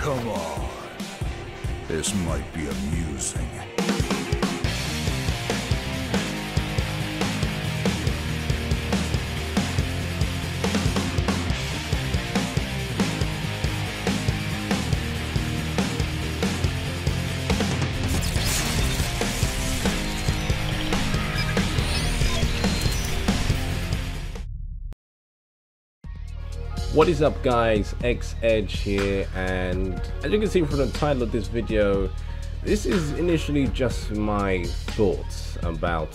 Come on. This might be amusing. What is up guys, X-Edge here, and as you can see from the title of this video, this is initially just my thoughts about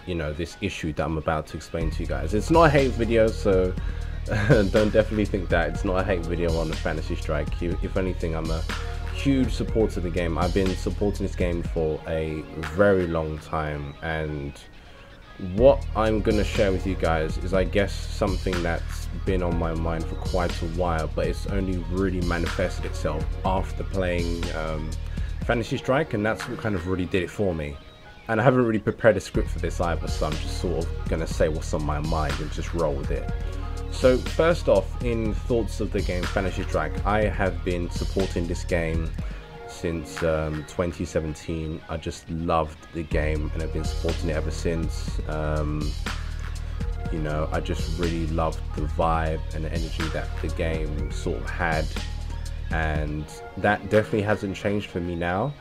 you know, this issue that I'm about to explain to you guys. It's not a hate video, so don't definitely think that. It's not a hate video on the Fantasy Strike. If anything, I'm a huge supporter of the game. I've been supporting this game for a very long time, and what I'm going to share with you guys is, I guess, something that's been on my mind for quite a while, but it's only really manifested itself after playing Fantasy Strike, and that's what kind of really did it for me. And I haven't really prepared a script for this either, so I'm just sort of going to say what's on my mind and just roll with it. So first off, in thoughts of the game Fantasy Strike, I have been supporting this game since 2017. I just loved the game and I've been supporting it ever since. You know, I just really loved the vibe and the energy that the game sort of had, and that definitely hasn't changed for me now.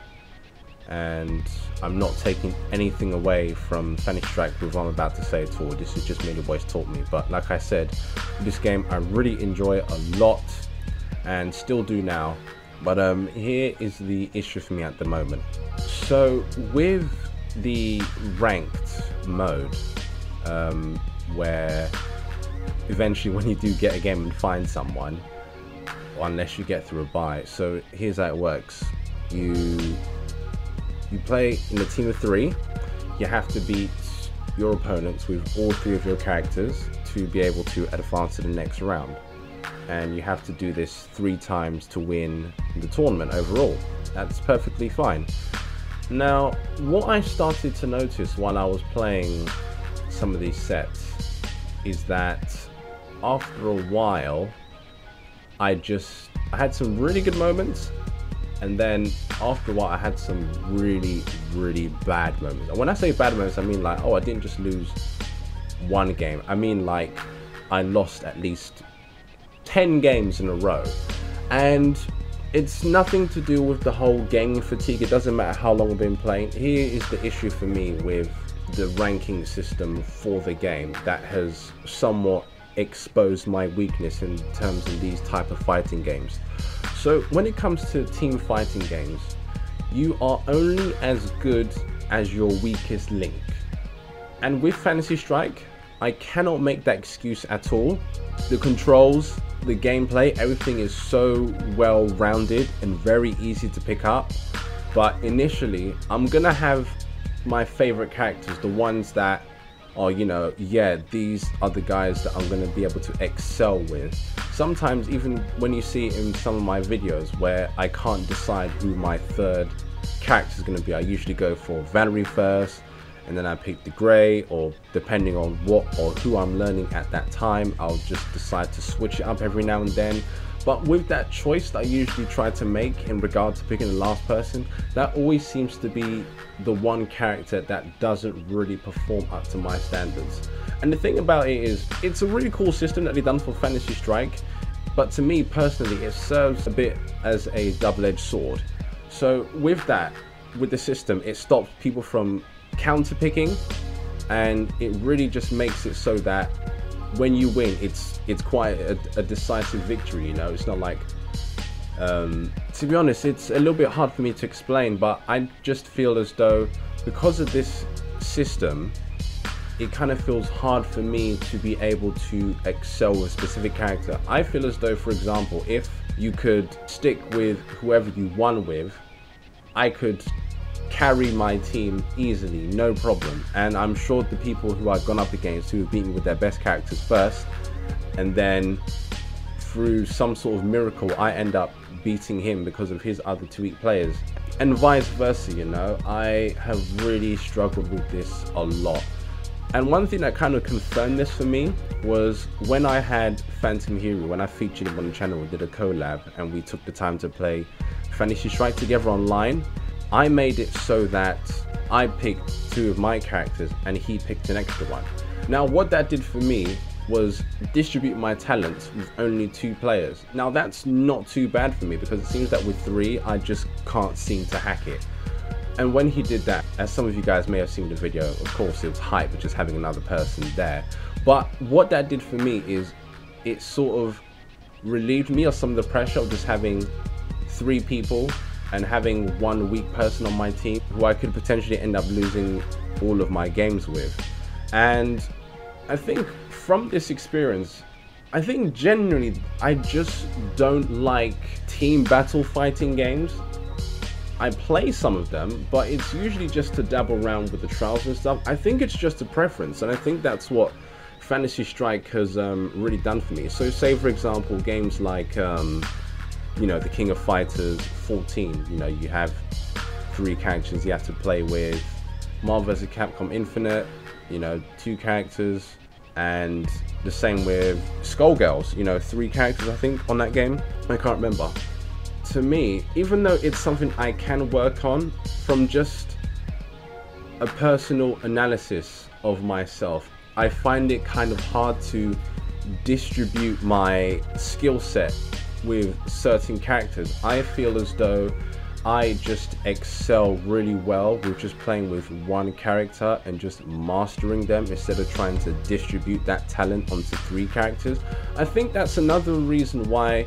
And I'm not taking anything away from Fantasy Strike with what I'm about to say at all. This is just merely what it's taught me. But like I said, this game I really enjoy it a lot and still do now. But here is the issue for me at the moment. So with the ranked mode, where eventually when you do get a game and find someone, unless you get through a buy. So here's how it works. You play in a team of 3. You have to beat your opponents with all 3 of your characters to be able to advance to the next round. And you have to do this 3 times to win the tournament overall. That's perfectly fine. Now, what I started to notice while I was playing some of these sets is that after a while, I had some really good moments, and then after a while I had some really bad moments. And when I say bad moments, I mean like, oh, I didn't just lose one game. I mean like I lost at least 10 games in a row. And it's nothing to do with the whole gaming fatigue. It doesn't matter how long I've been playing. Here is the issue for me with the ranking system for the game that has somewhat exposed my weakness in terms of these type of fighting games. So when it comes to team fighting games, you are only as good as your weakest link. And with Fantasy Strike, I cannot make that excuse at all. The controls, the gameplay, everything is so well rounded and very easy to pick up. But initially, I'm gonna have my favorite characters, the ones that are, you know, yeah, these are the guys that I'm gonna be able to excel with. Sometimes even when you see in some of my videos where I can't decide who my third character is gonna be, I usually go for Valerie first, and then I pick the Grey, or depending on what or who I'm learning at that time, I'll just decide to switch it up every now and then. But with that choice that I usually try to make in regard to picking the last person, that always seems to be the one character that doesn't really perform up to my standards. And the thing about it is, it's a really cool system that they've done for Fantasy Strike, but to me personally, it serves a bit as a double-edged sword. So with that, with the system, it stops people from counter picking, and it really just makes it so that when you win, it's quite a decisive victory. You know, it's not like to be honest, it's a little bit hard for me to explain, but I just feel as though because of this system, it kind of feels hard for me to be able to excel with a specific character. I feel as though, for example, if you could stick with whoever you won with, I could carry my team easily, no problem. And I'm sure the people who I've gone up against who have beaten me with their best characters first, and then through some sort of miracle I end up beating him because of his other 2 weak players, and vice versa. You know, I have really struggled with this a lot. And one thing that kind of confirmed this for me was when I had Phantom Hero, when I featured him on the channel, we did a collab and we took the time to play Fantasy Strike together online. I made it so that I picked 2 of my characters and he picked an extra one. Now what that did for me was distribute my talents with only 2 players. Now that's not too bad for me because it seems that with 3 I just can't seem to hack it. And when he did that, as some of you guys may have seen the video, of course it was hype with just having another person there. But what that did for me is it sort of relieved me of some of the pressure of just having 3 people and having 1 weak person on my team who I could potentially end up losing all of my games with. And I think from this experience, I think genuinely I just don't like team battle fighting games. I play some of them, but it's usually just to dabble around with the trials and stuff. I think it's just a preference, and I think that's what Fantasy Strike has really done for me. So say for example games like you know, the King of Fighters 14, you know, you have 3 characters you have to play with. Marvel vs. Capcom Infinite, you know, 2 characters, and the same with Skullgirls, you know, 3 characters I think on that game. I can't remember. To me, even though it's something I can work on, from just a personal analysis of myself, I find it kind of hard to distribute my skill set with certain characters. I feel as though I just excel really well with just playing with 1 character and just mastering them instead of trying to distribute that talent onto 3 characters. I think that's another reason why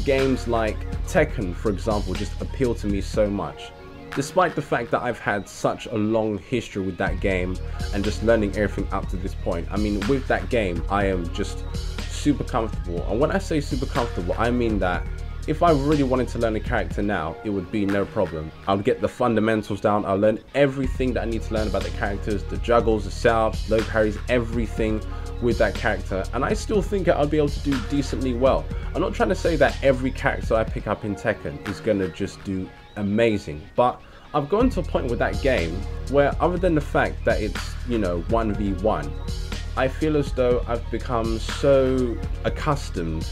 games like Tekken, for example, just appeal to me so much. Despite the fact that I've had such a long history with that game and just learning everything up to this point. I mean, with that game, I am just super comfortable. And when I say super comfortable, I mean that if I really wanted to learn a character now, it would be no problem. I would get the fundamentals down. I'll learn everything that I need to learn about the characters, the juggles, the setups, low parries, everything with that character, and I still think I'll be able to do decently well. I'm not trying to say that every character I pick up in Tekken is gonna just do amazing, but I've gotten to a point with that game where, other than the fact that it's, you know, 1v1, I feel as though I've become so accustomed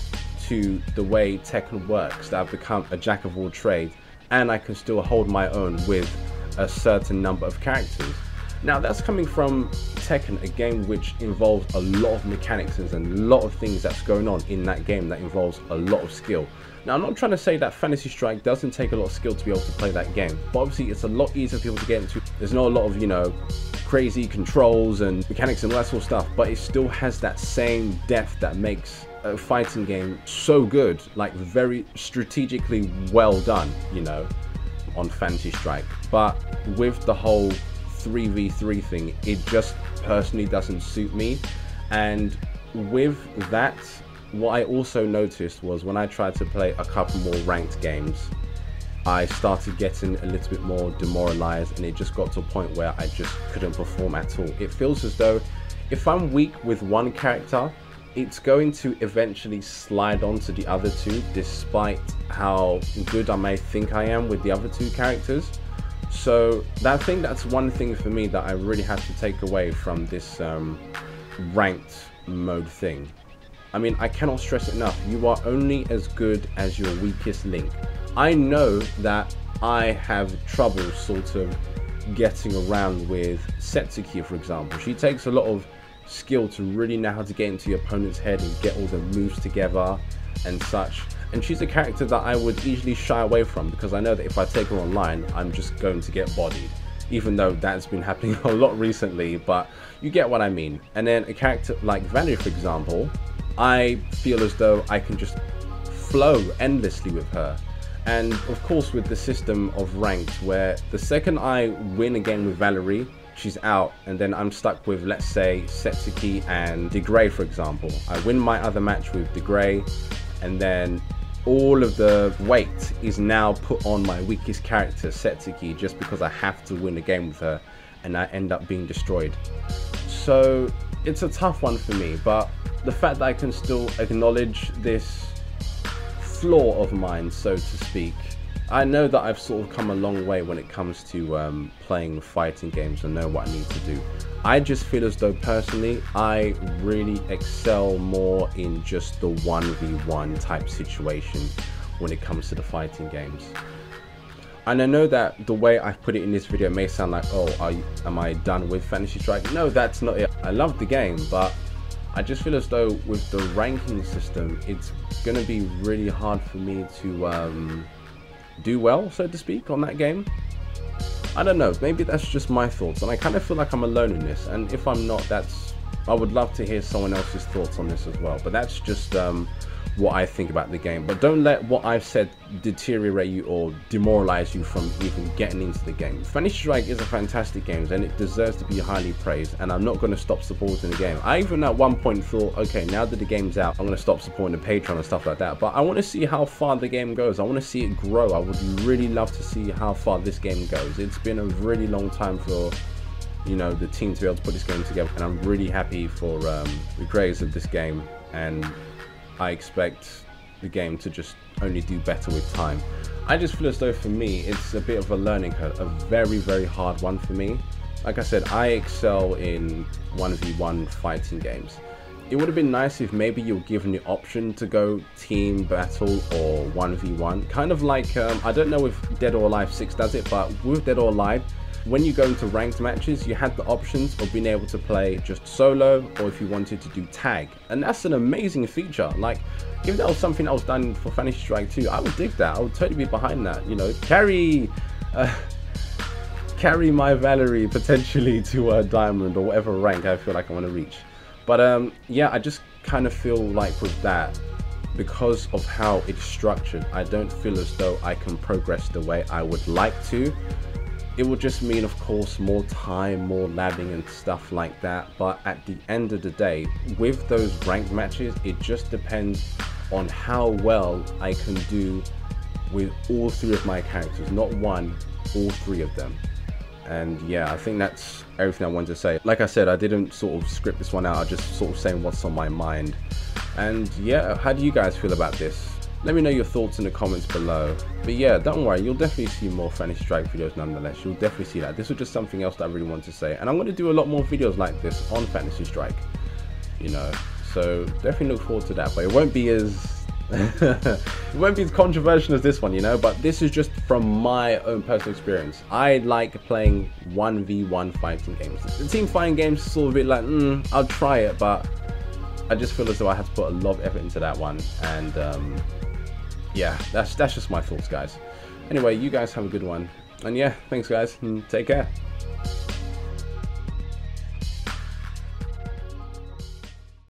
to the way Tekken works that I've become a jack of all trades, and I can still hold my own with a certain number of characters. Now that's coming from Tekken, a game which involves a lot of mechanics and a lot of things that's going on in that game that involves a lot of skill. Now I'm not trying to say that Fantasy Strike doesn't take a lot of skill to be able to play that game, but obviously it's a lot easier for people to get into. There's not a lot of, you know, crazy controls and mechanics and all that sort of stuff, but it still has that same depth that makes a fighting game so good, like very strategically well done, you know, on Fantasy Strike. But with the whole 3v3 thing, it just personally doesn't suit me. And with that, what I also noticed was when I tried to play a couple more ranked games, I started getting a little bit more demoralized, and it just got to a point where I just couldn't perform at all. It feels as though if I'm weak with 1 character, it's going to eventually slide on to the other 2, despite how good I may think I am with the other 2 characters. So I think that's one thing for me that I really have to take away from this ranked mode thing. I mean, I cannot stress it enough. You are only as good as your weakest link. I know that I have trouble sort of getting around with Setsuki, for example. She takes a lot of skill to really know how to get into your opponent's head and get all the moves together and such. And she's a character that I would easily shy away from because I know that if I take her online, I'm just going to get bodied. Even though that's been happening a lot recently, but you get what I mean. And then a character like Valerie, for example, I feel as though I can just flow endlessly with her. And of course with the system of ranked, where the second I win a game with Valerie, she's out, and then I'm stuck with, let's say, Setsuki and DeGray, for example. I win my other match with DeGray, and then all of the weight is now put on my weakest character, Setsuki, just because I have to win a game with her, and I end up being destroyed. So it's a tough one for me, but the fact that I can still acknowledge this flaw of mine, so to speak, I know that I've sort of come a long way when it comes to playing fighting games and know what I need to do. I just feel as though personally I really excel more in just the 1v1 type situation when it comes to the fighting games. And I know that the way I've put it in this video may sound like, oh, am I done with Fantasy Strike? No, that's not it. I love the game, but I just feel as though with the ranking system, it's going to be really hard for me to do well, so to speak, on that game. I don't know, maybe that's just my thoughts, and I kind of feel like I'm alone in this, and if I'm not, I would love to hear someone else's thoughts on this as well. But that's just what I think about the game. But don't let what I've said deteriorate you or demoralize you from even getting into the game. Fantasy Strike is a fantastic game and it deserves to be highly praised, and I'm not going to stop supporting the game. I even at one point thought, okay, now that the game's out, I'm going to stop supporting the Patreon and stuff like that, but I want to see how far the game goes. I want to see it grow. I would really love to see how far this game goes. It's been a really long time for, you know, the team to be able to put this game together, and I'm really happy for the creators of this game, and I expect the game to just only do better with time. I just feel as though for me it's a bit of a learning curve, a very, very hard one for me. Like I said, I excel in 1v1 fighting games. It would have been nice if maybe you're given the option to go team battle or 1v1, kind of like I don't know if Dead or Alive 6 does it, but with Dead or Alive, when you go into ranked matches, you had the options of being able to play just solo, or if you wanted to do tag. And that's an amazing feature. Like, if that was something that was done for Fantasy Strike 2, I would dig that. I would totally be behind that. You know, carry my Valerie potentially to a diamond or whatever rank I feel like I want to reach. But yeah, I just kind of feel like with that, because of how it's structured, I don't feel as though I can progress the way I would like to. It would just mean, of course, more time, more labbing and stuff like that. But at the end of the day, with those ranked matches, it just depends on how well I can do with all three of my characters. Not one, all three of them. And yeah, I think that's everything I wanted to say. Like I said, I didn't sort of script this one out. I just sort of saying what's on my mind. And yeah, how do you guys feel about this? Let me know your thoughts in the comments below. But yeah, don't worry, you'll definitely see more Fantasy Strike videos nonetheless. You'll definitely see that. This was just something else that I really wanted to say. And I'm going to do a lot more videos like this on Fantasy Strike, you know. So definitely look forward to that. But it won't be as it won't be as controversial as this one, you know. But this is just from my own personal experience. I like playing 1v1 fighting games. The team fighting games is sort of a bit like, I'll try it, but I just feel as though I had to put a lot of effort into that one. And yeah, that's just my thoughts, guys. Anyway, you guys have a good one. And yeah, thanks guys, and take care.